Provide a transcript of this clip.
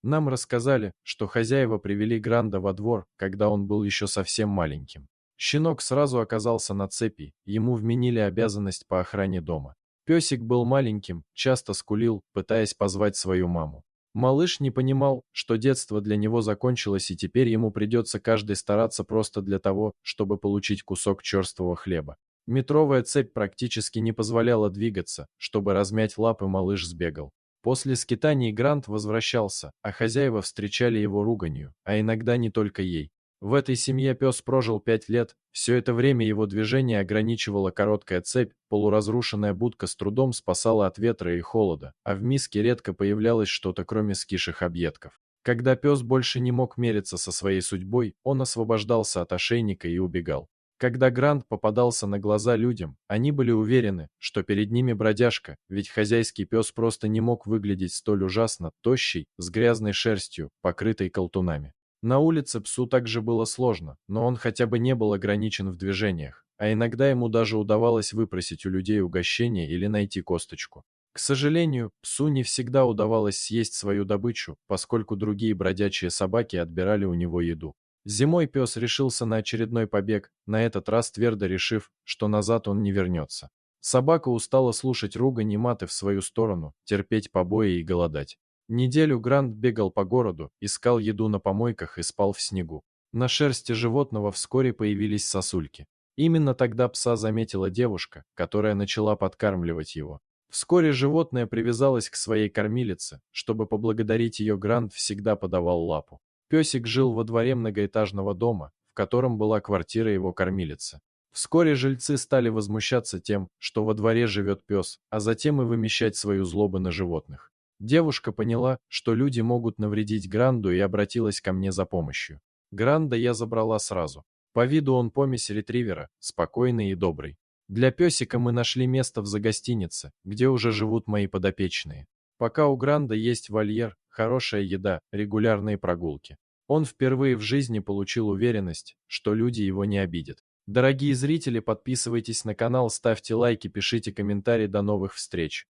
Нам рассказали, что хозяева привели Гранда во двор, когда он был еще совсем маленьким. Щенок сразу оказался на цепи, ему вменили обязанность по охране дома. Песик был маленьким, часто скулил, пытаясь позвать свою маму. Малыш не понимал, что детство для него закончилось и теперь ему придется каждый стараться просто для того, чтобы получить кусок черствого хлеба. Метровая цепь практически не позволяла двигаться, чтобы размять лапы малыш сбегал. После скитаний Грант возвращался, а хозяева встречали его руганью, а иногда не только ей. В этой семье пес прожил 5 лет, все это время его движение ограничивала короткая цепь, полуразрушенная будка с трудом спасала от ветра и холода, а в миске редко появлялось что-то кроме скисших объедков. Когда пес больше не мог мериться со своей судьбой, он освобождался от ошейника и убегал. Когда Грант попадался на глаза людям, они были уверены, что перед ними бродяжка, ведь хозяйский пес просто не мог выглядеть столь ужасно, тощий, с грязной шерстью, покрытой колтунами. На улице псу также было сложно, но он хотя бы не был ограничен в движениях, а иногда ему даже удавалось выпросить у людей угощение или найти косточку. К сожалению, псу не всегда удавалось съесть свою добычу, поскольку другие бродячие собаки отбирали у него еду. Зимой пес решился на очередной побег, на этот раз твердо решив, что назад он не вернется. Собака устала слушать ругань и маты в свою сторону, терпеть побои и голодать. Неделю Грант бегал по городу, искал еду на помойках и спал в снегу. На шерсти животного вскоре появились сосульки. Именно тогда пса заметила девушка, которая начала подкармливать его. Вскоре животное привязалось к своей кормилице, чтобы поблагодарить ее, Грант всегда подавал лапу. Песик жил во дворе многоэтажного дома, в котором была квартира его кормилицы. Вскоре жильцы стали возмущаться тем, что во дворе живет пес, а затем и вымещать свою злобу на животных. Девушка поняла, что люди могут навредить Гранду, и обратилась ко мне за помощью. Гранда я забрала сразу. По виду он помесь ретривера, спокойный и добрый. Для песика мы нашли место в загостинице, где уже живут мои подопечные. Пока у Гранда есть вольер, хорошая еда, регулярные прогулки. Он впервые в жизни получил уверенность, что люди его не обидят. Дорогие зрители, подписывайтесь на канал, ставьте лайки, пишите комментарии. До новых встреч!